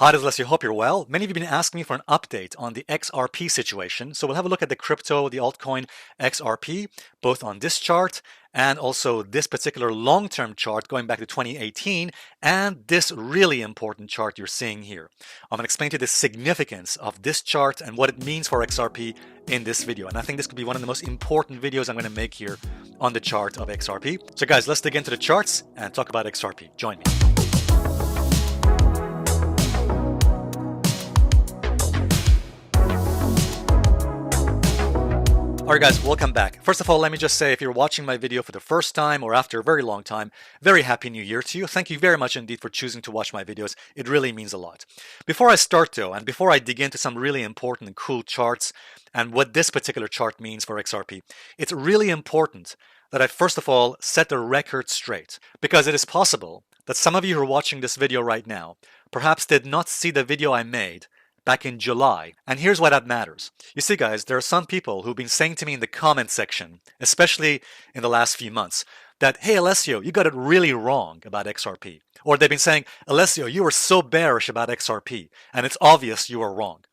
Hi, this is Alessio. Hope you're well. Many of you have been asking me for an update on the XRP situation. So we'll have a look at the crypto, the altcoin XRP, both on this chart and also this particular long-term chart going back to 2018 and this really important chart you're seeing here. I'm going to explain to you the significance of this chart and what it means for XRP in this video. And I think this could be one of the most important videos I'm going to make here on the chart of XRP. So guys, let's dig into the charts and talk about XRP. Join me. Alright guys, welcome back. First of all, let me just say if you're watching my video for the first time or after a very long time, very happy new year to you. Thank you very much indeed for choosing to watch my videos. It really means a lot. Before I start though, and before I dig into some really important and cool charts and what this particular chart means for XRP, it's really important that I first of all set the record straight, because it is possible that some of you who are watching this video right now perhaps did not see the video I made back in July. And here's why that matters. You see guys, there are some people who've been saying to me in the comment section, especially in the last few months, that, hey Alessio, you got it really wrong about XRP. Or they've been saying, Alessio, you were so bearish about XRP, and it's obvious you were wrong.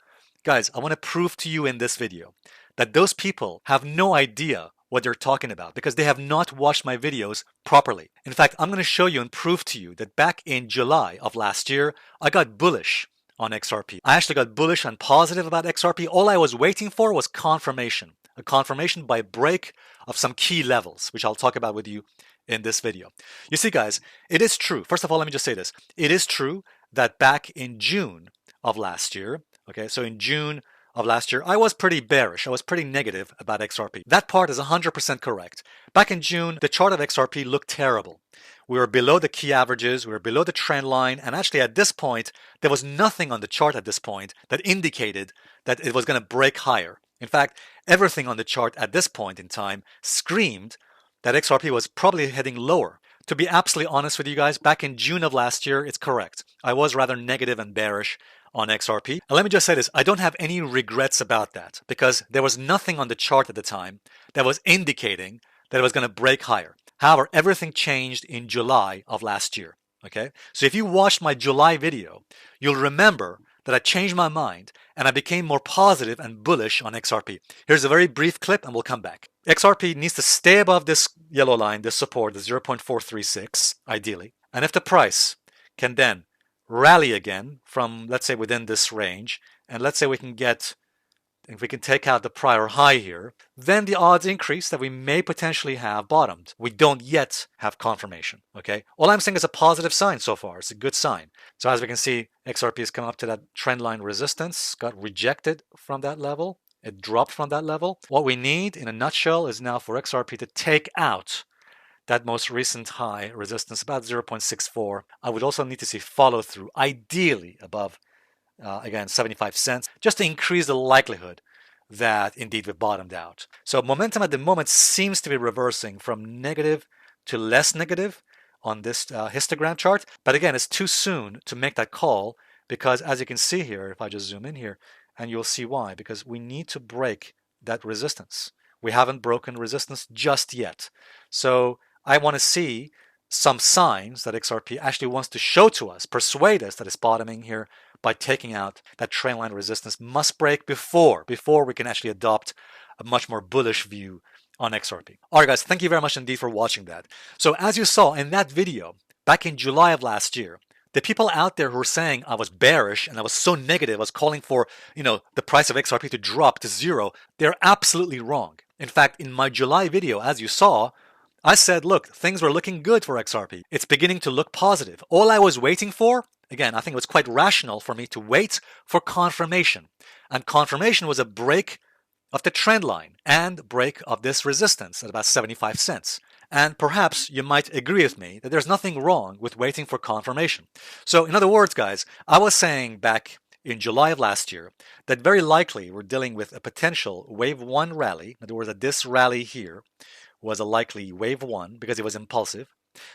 Guys, I want to prove to you in this video that those people have no idea what they're talking about because they have not watched my videos properly. In fact, I'm going to show you and prove to you that back in July of last year, I got bullish on XRP. I actually got bullish and positive about XRP. All I was waiting for was confirmation. A confirmation by break of some key levels, which I'll talk about with you in this video. You see guys, it is true. First of all, let me just say this. It is true that back in June of last year, okay, so in June of last year, I was pretty bearish. I was pretty negative about XRP. That part is 100% correct. Back in June, the chart of XRP looked terrible. We were below the key averages, we were below the trend line, and actually at this point, there was nothing on the chart at this point that indicated that it was going to break higher. In fact, everything on the chart at this point in time screamed that XRP was probably heading lower. To be absolutely honest with you guys, back in June of last year, it's correct. I was rather negative and bearish on XRP. And let me just say this, I don't have any regrets about that because there was nothing on the chart at the time that was indicating that it was going to break higher. However, everything changed in July of last year, okay? So if you watched my July video, you'll remember that I changed my mind and I became more positive and bullish on XRP. Here's a very brief clip and we'll come back. XRP needs to stay above this yellow line, this support, the 0.436, ideally. And if the price can then rally again from, let's say, within this range, and let's say we can get, if we can take out the prior high here, then the odds increase that we may potentially have bottomed. We don't yet have confirmation, okay? All I'm saying is a positive sign so far. It's a good sign. So as we can see, XRP has come up to that trend line resistance, got rejected from that level. It dropped from that level. What we need in a nutshell is now for XRP to take out that most recent high resistance, about 0.64. I would also need to see follow through, ideally above again, 75 cents, just to increase the likelihood that indeed we've bottomed out. So momentum at the moment seems to be reversing from negative to less negative on this histogram chart. But again, it's too soon to make that call because as you can see here, if I just zoom in here, and you'll see why, because we need to break that resistance. We haven't broken resistance just yet. So I want to see some signs that XRP actually wants to show to us, persuade us that it's bottoming here by taking out that trend line resistance must break before we can actually adopt a much more bullish view on XRP. All right, guys, thank you very much indeed for watching that. So as you saw in that video, back in July of last year, the people out there who were saying I was bearish and I was so negative, I was calling for, the price of XRP to drop to zero, they're absolutely wrong. In fact, in my July video, as you saw, I said, look, things were looking good for XRP. It's beginning to look positive. All I was waiting for, again, I think it was quite rational for me to wait for confirmation. And confirmation was a break of the trend line and break of this resistance at about 75 cents. And perhaps you might agree with me that there's nothing wrong with waiting for confirmation. So in other words, guys, I was saying back in July of last year that very likely we're dealing with a potential wave one rally. In other words, that this rally here was a likely wave one because it was impulsive.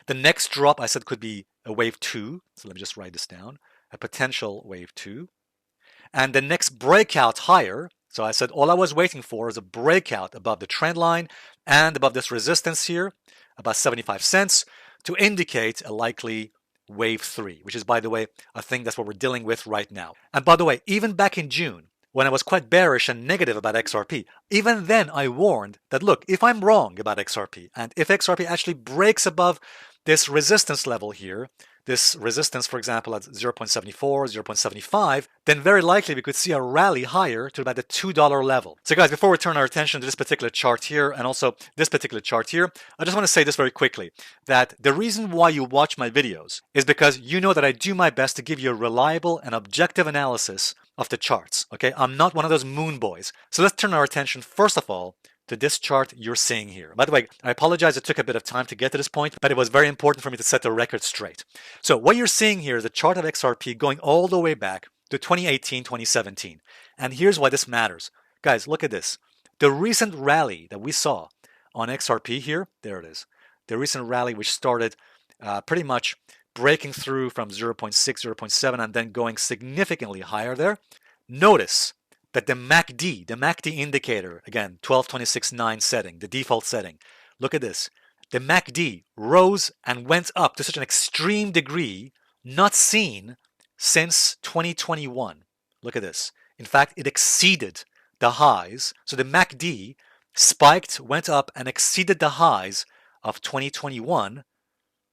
The next drop I said could be a wave two. So let me just write this down. A potential wave two. And the next breakout higher. So I said all I was waiting for is a breakout above the trend line and above this resistance here, about 75 cents, to indicate a likely wave 3, which is, by the way, I think that's what we're dealing with right now. And by the way, even back in June, when I was quite bearish and negative about XRP, even then I warned that, look, if I'm wrong about XRP, and if XRP actually breaks above this resistance level here, this resistance, for example, at 0.74, 0.75, then very likely we could see a rally higher to about the $2 level. So guys, before we turn our attention to this particular chart here and also this particular chart here, I just want to say this very quickly, that the reason why you watch my videos is because you know that I do my best to give you a reliable and objective analysis of the charts, okay? I'm not one of those moon boys. So let's turn our attention, first of all, to this chart you're seeing here. By the way, I apologize it took a bit of time to get to this point, but it was very important for me to set the record straight. So what you're seeing here is a chart of XRP going all the way back to 2018, 2017. And here's why this matters. Guys, look at this. The recent rally that we saw on XRP here, there it is. The recent rally which started pretty much breaking through from 0.6, 0.7, and then going significantly higher there. Notice that the MACD indicator, again, 12.26.9 setting, the default setting, look at this. The MACD rose and went up to such an extreme degree not seen since 2021. Look at this. In fact, it exceeded the highs. So the MACD spiked, went up, and exceeded the highs of 2021.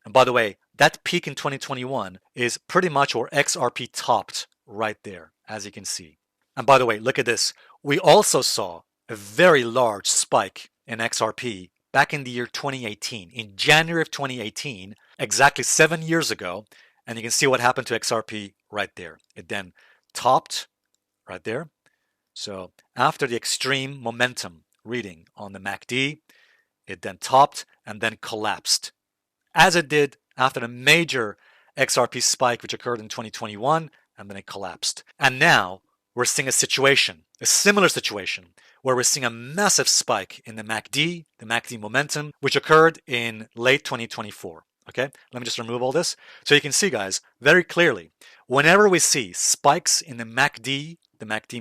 And by the way, that peak in 2021 is pretty much where XRP topped right there, as you can see. And by the way, look at this. We also saw a very large spike in XRP back in the year 2018, in January of 2018, exactly 7 years ago. And you can see what happened to XRP right there. It then topped right there. So after the extreme momentum reading on the MACD, it then topped and then collapsed, as it did after the major XRP spike which occurred in 2021, and then it collapsed. And now we're seeing a situation, a similar situation, where we're seeing a massive spike in the MACD momentum, which occurred in late 2024. Okay, let me just remove all this. So you can see, guys, very clearly, whenever we see spikes in the MACD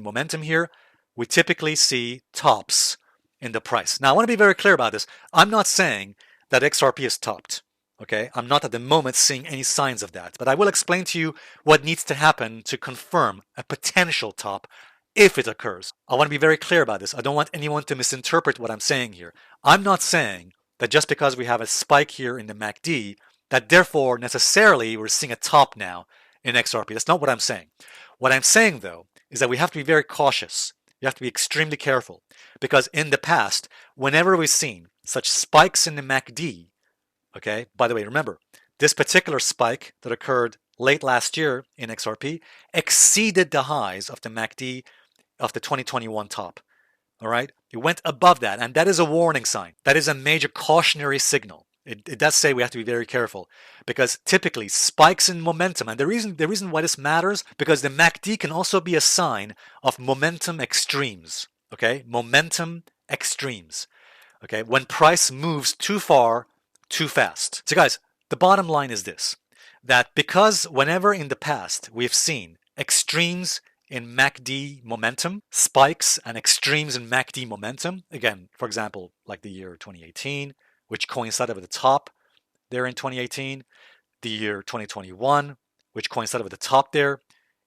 momentum here, we typically see tops in the price. Now, I want to be very clear about this. I'm not saying that XRP is topped. Okay, I'm not at the moment seeing any signs of that, but I will explain to you what needs to happen to confirm a potential top if it occurs. I want to be very clear about this. I don't want anyone to misinterpret what I'm saying here. I'm not saying that just because we have a spike here in the MACD, that therefore necessarily we're seeing a top now in XRP. That's not what I'm saying. What I'm saying, though, is that we have to be very cautious. You have to be extremely careful, because in the past, whenever we've seen such spikes in the MACD, okay, by the way, remember, this particular spike that occurred late last year in XRP exceeded the highs of the MACD of the 2021 top. All right, it went above that, and that is a warning sign. That is a major cautionary signal. It does say we have to be very careful, because typically spikes in momentum, and the reason why this matters, because the MACD can also be a sign of momentum extremes. Okay, momentum extremes. Okay, when price moves too far, too fast. So guys, the bottom line is this, that because whenever in the past we've seen extremes in MACD momentum, spikes and extremes in MACD momentum, again, for example, like the year 2018, which coincided with the top there in 2018, the year 2021, which coincided with the top there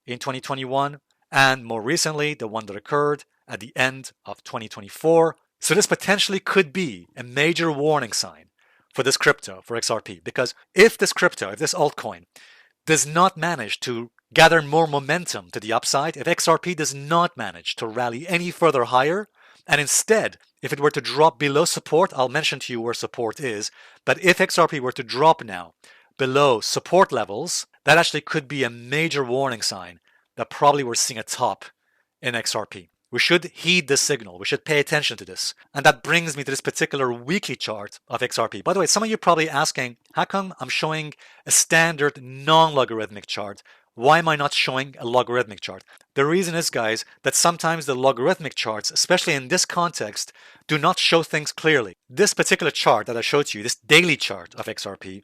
in 2021, and more recently, the one that occurred at the end of 2024. So this potentially could be a major warning sign for this crypto, for XRP, because if this altcoin does not manage to gather more momentum to the upside, if XRP does not manage to rally any further higher, and instead, if it were to drop below support, I'll mention to you where support is, but if XRP were to drop now below support levels, that actually could be a major warning sign that probably we're seeing a top in XRP. We should heed this signal. We should pay attention to this. And that brings me to this particular weekly chart of XRP. By the way, some of you are probably asking, how come I'm showing a standard non-logarithmic chart? Why am I not showing a logarithmic chart? The reason is, guys, that sometimes the logarithmic charts, especially in this context, do not show things clearly. This particular chart that I showed you, this daily chart of XRP,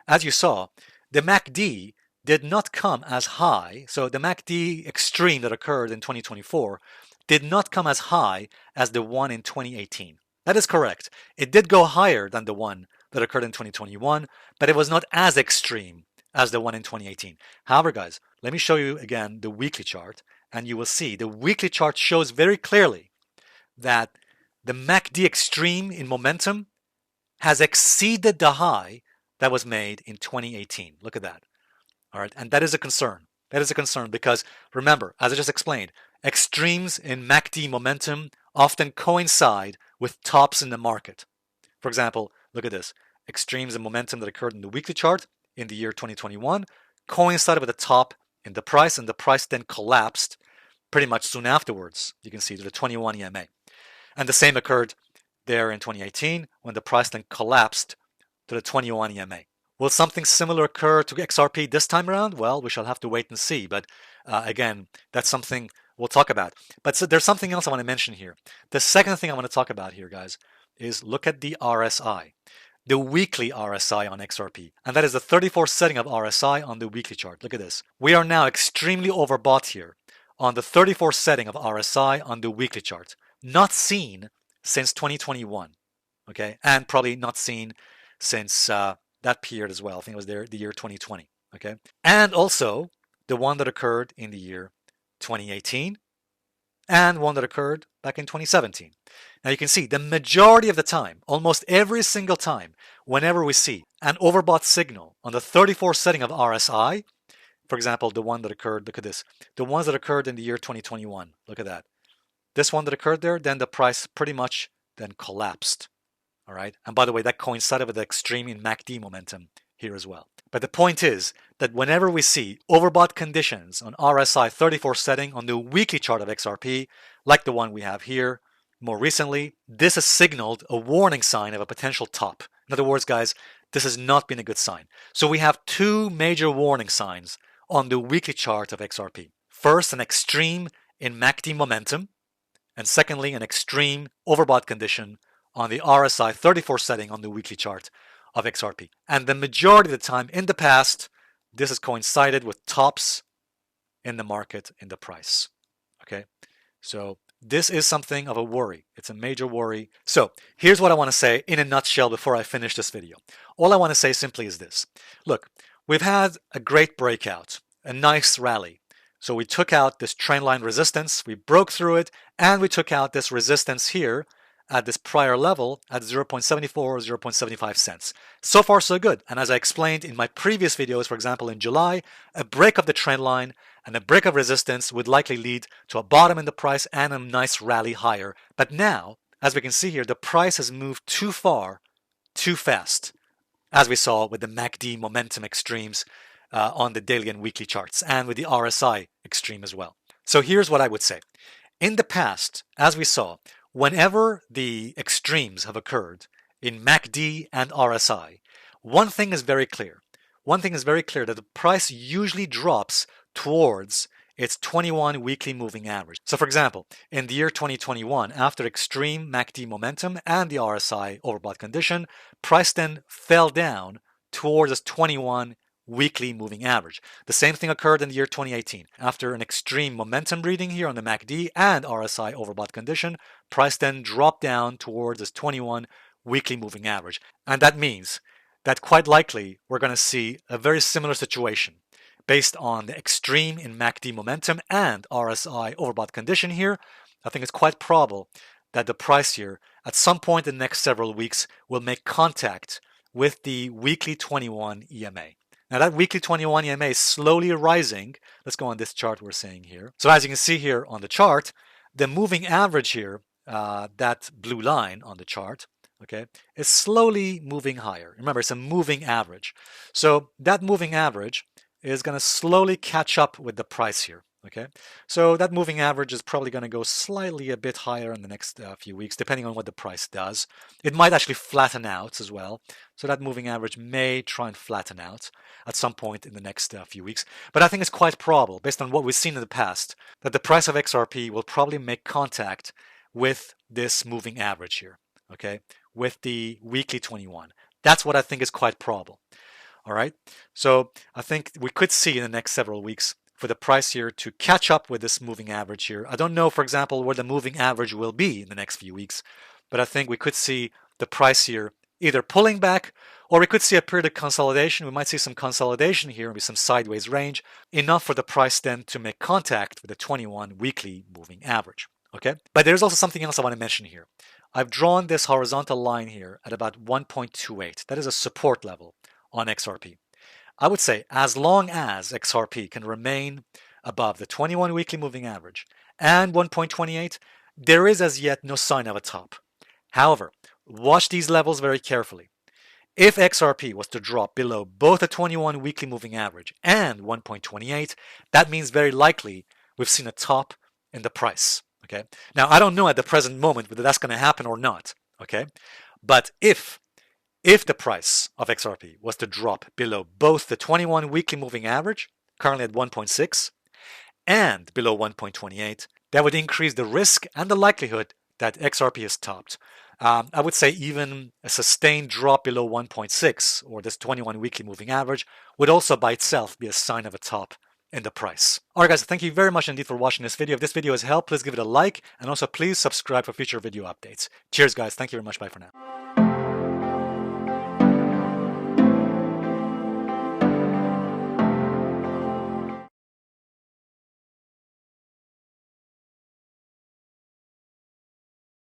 as you saw, the MACD did not come as high. So the MACD extreme that occurred in 2024 did not come as high as the one in 2018. That is correct. It did go higher than the one that occurred in 2021, but it was not as extreme as the one in 2018. However, guys, let me show you again the weekly chart, and you will see the weekly chart shows very clearly that the MACD extreme in momentum has exceeded the high that was made in 2018. Look at that. All right, and that is a concern. That is a concern because remember, as I just explained, extremes in MACD momentum often coincide with tops in the market. For example, look at this. Extremes in momentum that occurred in the weekly chart in the year 2021 coincided with a top in the price, and the price then collapsed pretty much soon afterwards. You can see to the 21 EMA. And the same occurred there in 2018 when the price then collapsed to the 21 EMA. Will something similar occur to XRP this time around? Well, we shall have to wait and see. But again, that's something we'll talk about. But so there's something else I want to mention here. The second thing I want to talk about here, guys, is look at the RSI, the weekly RSI on XRP. And that is the 34th setting of RSI on the weekly chart. Look at this. We are now extremely overbought here on the 34th setting of RSI on the weekly chart. Not seen since 2021, okay? And probably not seen since that period as well. I think it was there the year 2020, okay? And also the one that occurred in the year 2018 and one that occurred back in 2017. Now you can see the majority of the time, almost every single time, whenever we see an overbought signal on the 34th setting of RSI, for example, the one that occurred, look at this, the ones that occurred in the year 2021, look at that. This one that occurred there, then the price pretty much then collapsed. All right. And by the way, that coincided with the extreme in MACD momentum here as well. But the point is that whenever we see overbought conditions on RSI 34 setting on the weekly chart of XRP, like the one we have here more recently, this has signaled a warning sign of a potential top. In other words, guys, this has not been a good sign. So we have two major warning signs on the weekly chart of XRP. First, an extreme in MACD momentum. And secondly, an extreme overbought condition on the RSI 34 setting on the weekly chart of XRP. And the majority of the time in the past, this has coincided with tops in the market in the price. Okay, so this is something of a worry. It's a major worry. So here's what I want to say in a nutshell before I finish this video. All I want to say simply is this. Look, we've had a great breakout, a nice rally. So we took out this trendline resistance, we broke through it, and we took out this resistance here at this prior level at 0.74 or 0.75 cents. So far, so good. And as I explained in my previous videos, for example, in July, a break of the trend line and a break of resistance would likely lead to a bottom in the price and a nice rally higher. But now, as we can see here, the price has moved too far, too fast, as we saw with the MACD momentum extremes on the daily and weekly charts, and with the RSI extreme as well. So here's what I would say. In the past, as we saw, whenever the extremes have occurred in MACD and RSI, one thing is very clear. One thing is very clear, that the price usually drops towards its 21 weekly moving average. So for example, in the year 2021, after extreme MACD momentum and the RSI overbought condition, price then fell down towards its 21 weekly moving average. The same thing occurred in the year 2018. After an extreme momentum reading here on the MACD and RSI overbought condition, price then dropped down towards its 21 weekly moving average. And that means that quite likely we're going to see a very similar situation based on the extreme in MACD momentum and RSI overbought condition here. I think it's quite probable that the price here at some point in the next several weeks will make contact with the weekly 21 EMA. Now that weekly 21 EMA is slowly rising. Let's go on this chart we're seeing here. So as you can see here on the chart, the moving average here, that blue line on the chart, okay, is slowly moving higher. Remember, it's a moving average. So that moving average is going to slowly catch up with the price here. Okay, so that moving average is probably going to go slightly a bit higher in the next few weeks, depending on what the price does. It might actually flatten out as well. So that moving average may try and flatten out at some point in the next few weeks. But I think it's quite probable, based on what we've seen in the past, that the price of XRP will probably make contact with this moving average here, okay, with the weekly 21. That's what I think is quite probable. All right, so I think we could see in the next several weeks for the price here to catch up with this moving average here. I don't know, for example, where the moving average will be in the next few weeks, but I think we could see the price here either pulling back Or we could see a period of consolidation. We might see some consolidation here, maybe some sideways range, enough for the price then to make contact with the 21 weekly moving average. Okay, but there's also something else I want to mention here. I've drawn this horizontal line here at about 1.28. That is a support level on XRP. I would say as long as XRP can remain above the 21 weekly moving average and 1.28, there is as yet no sign of a top. However, watch these levels very carefully. If XRP was to drop below both the 21 weekly moving average and 1.28, that means very likely we've seen a top in the price. Okay. Now, I don't know at the present moment whether that's going to happen or not. Okay. But if the price of XRP was to drop below both the 21 weekly moving average, currently at 1.6, and below 1.28, that would increase the risk and the likelihood that XRP is topped. I would say even a sustained drop below 1.6 or this 21 weekly moving average would also by itself be a sign of a top in the price. Alright guys, thank you very much indeed for watching this video. If this video has helped, please give it a like and also please subscribe for future video updates. Cheers guys, thank you very much, bye for now.